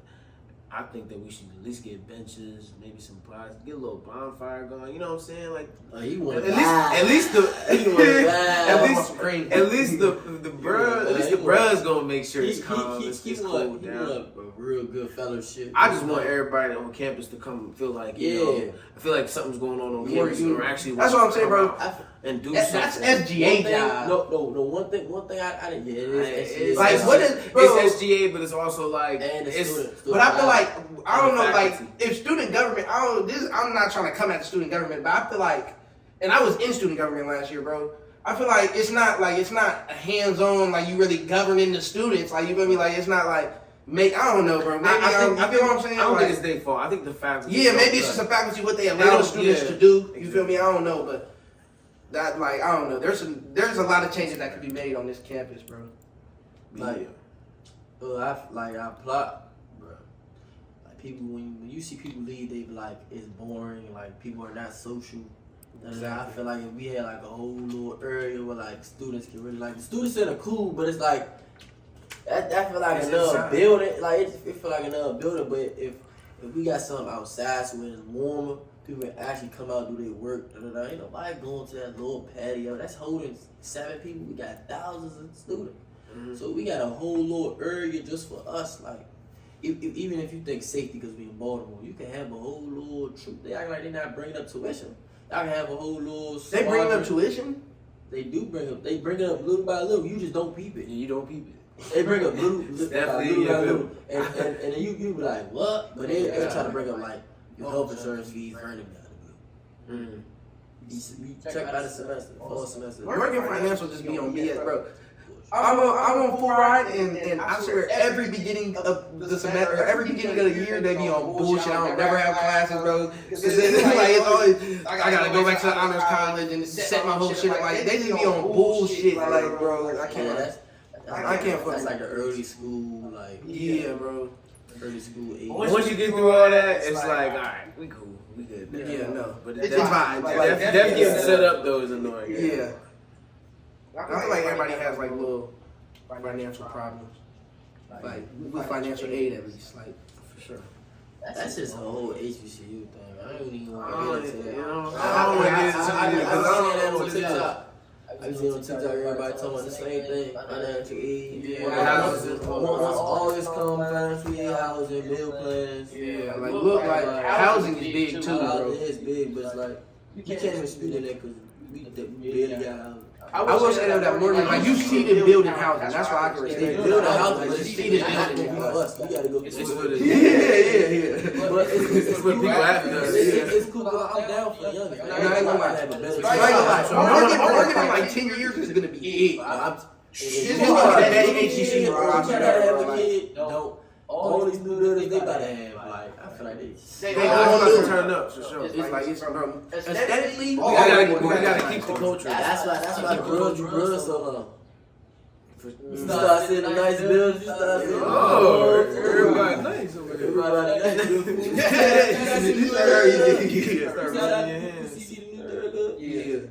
I think that we should at least get benches, maybe some pies, get a little bonfire going. You know what I'm saying? Like He want at least the At least least cream. at least the bruh's gonna make sure it's calm. It's cool he down. want a real good fellowship. I just want everybody on campus to come feel like, you know, I feel like something's going on campus or actually. That's what I'm saying, bro. And do That's something. SGA job. No. One thing I didn't get is Like, what is, bro? It's SGA, but it's also like and the it's. student. But I feel like I don't know, like Faculty. if student government. I'm not trying to come at the student government, but I feel like, and I was in student government last year, bro. I feel like it's not hands on, like you really governing the students. Like you feel me? Like it's not like I don't know, bro. Maybe I feel what I'm saying. I don't like, think it's their fault. I think the faculty. yeah, maybe it's just a faculty what they allow don't- the students yeah, to do. You exactly. feel me? I don't know, but that like I don't know. There's a lot of changes that could be made on this campus, bro. Like, I plot, bro. Like people, when you see people leave, they be like, it's boring. Like people are not social. And I feel like if we had like a whole little area where like students can really like the students that are cool, but it's like that feel like It's another inside. building. Like it feel like another building. But if we got something outside so when it's warmer, people can actually come out and do their work. Ain't nobody going to that little patio. That's holding 7 people. We got thousands of students. Mhm. So we got a whole little area just for us. Like, even if you think safety because we in Baltimore, you can have a whole little troop. They act like they not bringing up tuition. Y'all can have a whole little. They bring up squadron. tuition. They do bring up. They bring it up little by little. You just don't peep it. You don't peep it. They bring up little Definitely, by yeah, little, and then you be like, what? But they try to bring up like your health insurance fees, earning that. Mm. You check by the semester, fall semester. Morgan Financial just be on BS, bro. I'm on full ride, and I swear every beginning of the semester, every beginning of the year, they be on bullshit. I don't never have classes, bro. Cause it's like it's always I gotta go back to the honors college and set my whole shit. Like they just be on bullshit, like bro. I Yeah, can't. I can't fuck. That's with like the early school, like Yeah, bro. early school age. Once you get through all that, it's like, all right, we cool, we good. Yeah, no. But It's a vibe. that getting set up though is annoying. Yeah. I feel like everybody has like little financial problems, like with financial aid at least, like for sure. That's just a whole HBCU thing. I don't even I want don't, to get into you that. know, I don't want to get into it I because I seen don't that know on what it is. TikTok. I seen on TikTok everybody talking about the same thing. Financial aid. Yeah, Once all this comes, financial aid, housing, meal plans. Yeah, like look, like housing is big too, bro. Housing is big, but it's like you can't even speak in that because we barely got housing. I will say though that Morgan, like you see them building housing. That's why I can respect They it. build a house, but Like, you you see this building for us. We gotta go. It's for Yeah, the yeah. But it's what people have to do. it's cool. I'm down for young. I ain't gonna lie. have a better I ain't gonna lie. chance. Morgan in like 10 years is gonna be it. It's gonna be the best HBCU You I've gotta ever have a had. kid. Don't. All these new buildings, they about to have like I feel like they. They all all have to do. turn up for sure. It's like it's bro. Aesthetically, We gotta keep the culture. That's why the girls you girls so long. You start seeing the nice buildings. You start seeing. Oh, everybody nice over there. Everybody nice. Start rubbing your hands. You see the new Thurgood? Yeah.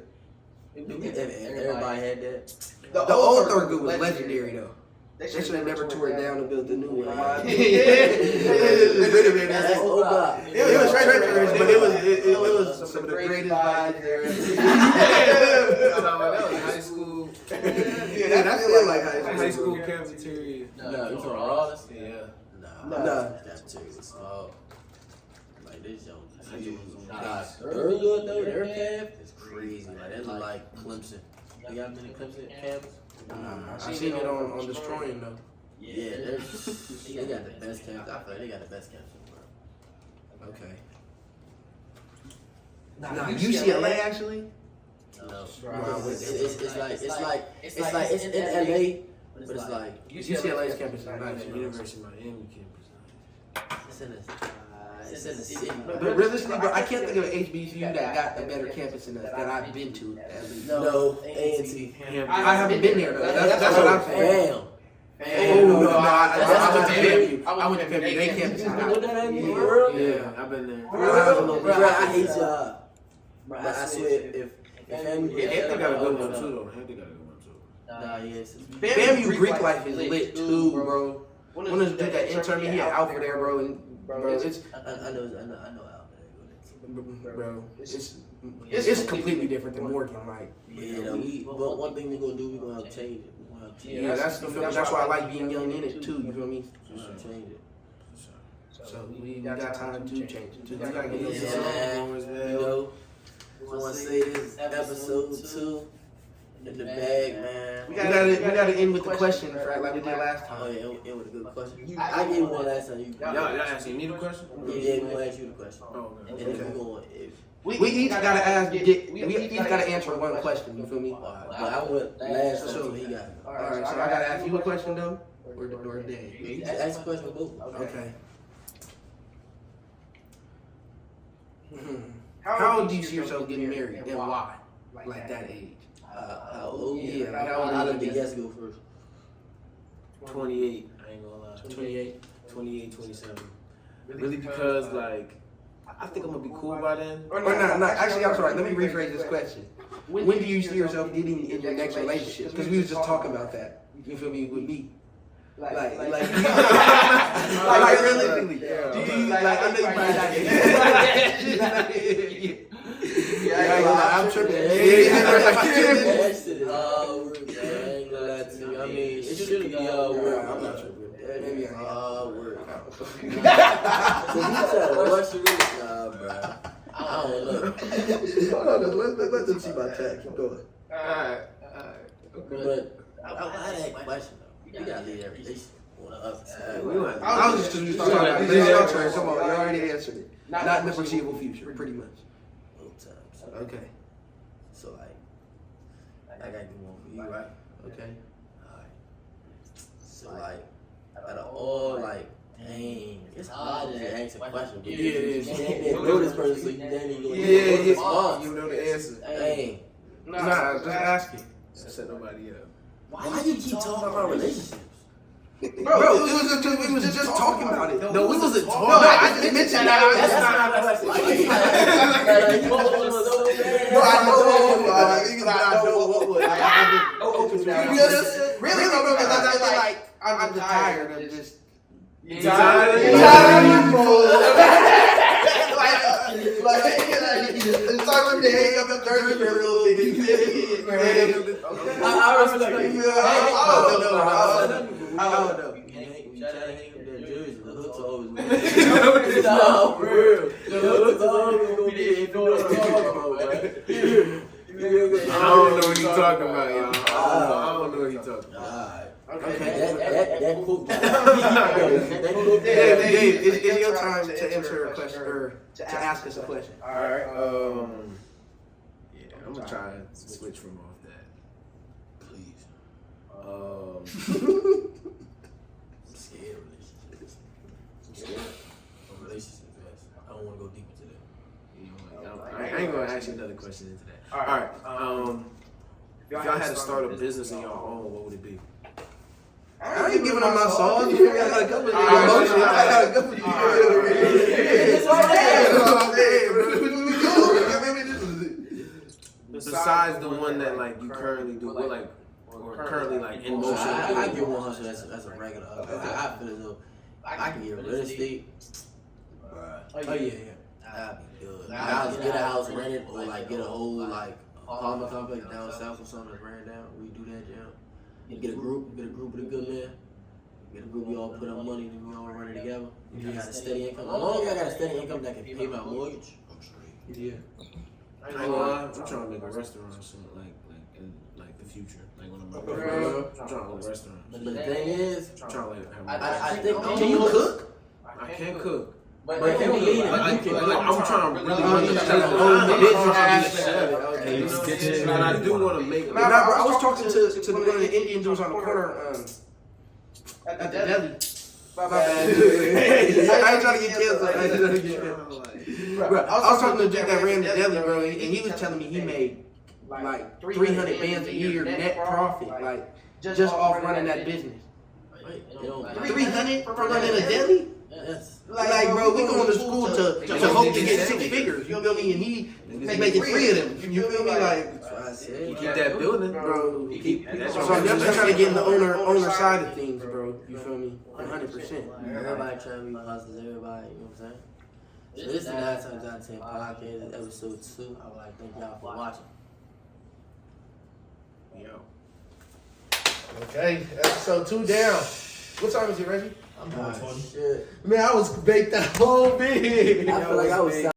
Everybody had that. The old Thurgood was legendary though. They should have never tore it down and built the new one. That's It old block. was treacherous, but it was some of the greatest vibes there. That was high school. Yeah, that's still like High school cafeteria. No, you from Rawlins? Yeah. Nah. Nah. That's too small. Like this young. Thurgood though, their camp is crazy. Like they look like Clemson. You got been to Clemson campus? I seen it on Destroying though. Yeah, they got the best camps. I feel like they got the best camps in the world. Okay. Nah, UCLA actually. No, Wow. it's in LA, but it's like UCLA's campus is nice. University of Miami campus. it's in the city. But realistically, bro, I can't think of an HBCU that got a better campus than us that I've been to. At least. No, A&T. I haven't been there though. That's what I'm saying. Damn. Oh, no, I went to That's FAMU. I went to FAMU. They campus You know high. that ain't me, bro? Yeah, I've been there. Bro, I hate y'all. Bro, I swear, if FAMU Yeah, Hampton got a good one too, though. Hampton got a good one too. Nah, yes. FAMU Greek life is lit too, bro. One of those dudes that interned me, he had Alpha there, bro. And bro, it's I know bro, it's completely different than Morgan. Like, yeah, but one thing we're gonna do, we're gonna have to change it. yeah, that's why I like being young in it too. You feel me? We're gonna change it. So we got time to change it. Too. We gotta get this. Yeah, you know, I want to say this episode 2 in the bag, man. We gotta end with the question, right? Like we did last Oh time. yeah, it was a good question. I gave you one last time. Y'all asking me the question? Yeah, we're gonna ask you the question. Oh, And okay. then we're going. We each gotta ask. We each gotta answer one question. You feel me? But I went last time, so he got it. All right. So I gotta ask you a question though, or Dave. You just ask a question both. Okay. How old do you see yourself getting married and why? Like that age? How old? Yeah, like I'll how let old the is- guest go first. 28. I ain't gonna lie. 28. 28, 27. Really because, like, I think I'm gonna be cool by then. Or not. Actually, I'm sorry. Let me rephrase this question. When do you see yourself getting in your next relationship? Because we was just talking about that. You feel me? With me. Like realistically. Do you, like, I know you probably not. Yeah, I'm tripping. That shit is hard work, man. I ain't gonna lie to you. I mean, it should be hard work. I'm not tripping. Maybe I am. Hard work. So you try to rush it? Nah, bro. I don't know. Hold on, let them see my tag. Keep going. Alright. But I had that question though. You gotta leave that relationship on the other side. We don't have to- I was just talking about this. Your turn. Come on, you already answered it. Not in the foreseeable future, pretty much. Old times. Okay. So like, I gotta do one for you, right? Okay. Alright. So like, out of all like, dang, it's hard to ask a question. But Yeah, it is. You can't know this person, so you didn't even Yeah. response. You know the answer. Dang. Nah, just ask it. Set nobody up. Why you keep talking about relationships? Bro, we was just talking about it. No, we wasn't talking. No, I just mentioned that. That's not a question. No, I know what was. Really, no, because I feel like I'm just tired of just. You tired? It's time for me to hang up the third for a little bit. I respect you. I don't know. We try to hang up that jersey. The hook's always gonna be. Nah, for real. The hook's always gonna be if you know what I'm talking about, man. I don't know what you're talking about, y'all. I don't know what you're talking about. Okay, that quote. Dave, it's your time to answer a question or to ask us a question. Alright, yeah, I'm gonna try to switch from off that. Please. Um, I'm scared of relationships. I'm scared of relationships, guys. I don't want to go deep into that. you know, like, I ain't gonna ask you another question into that. Alright, if y'all had to start a business of your own, what would it be? I ain't giving up my sauce. I got a couple of emotions. I got a couple Besides the one that like you currently do, what like or currently like in motion? I get one hustle. That's a regular hustle. I feel as though I can get real estate. Oh yeah. That'd be good. I'll get a house rented or like get a whole like apartment complex down south or something that's ran down. We do that, yeah. Get a group of the good men. Get a group, we all put up money and we all run it together. You got a steady income. As long as I got a steady income that can pay my mortgage, I'm straight. Yeah. I ain't gonna lie, I'm trying to make a restaurant or something like in like the future, like when I'm I'm trying to own a restaurant. But the thing is, I'm trying to like have my I think Can you cook? I can't cook. But if you need it, Like, you can. I'm trying to really understand understand the the whole whole business business aspect. Okay, you know what I'm Kitchen. saying? And I do want to make. Nah, bro, I was talking to one of the Indian dudes on the corner at the deli. My bad. I ain't trying to get canceled. Bro, I was talking to a dude that ran the deli, bro, and he was telling me he made like 300 bands a year net profit, like just off running that business. It don't 300 for running a deli? Yes. Like, bro, we going to school to hope to get 6 figures. You feel me? And he making 3 of them. You feel me? Like, That's what I said. You keep that building, bro. You keep. That's So I'm definitely trying to get in the owner side of things, bro. You feel me? 100%. Everybody trying to be hustlers, everybody, you know what I'm saying? So this is the 9 times out of 10 podcast, episode 2. I would like to thank y'all for watching. Yo. Okay, episode 2 down. What time is it, Reggie? I'm not shit. Man, I was baked that whole bit. I feel like I was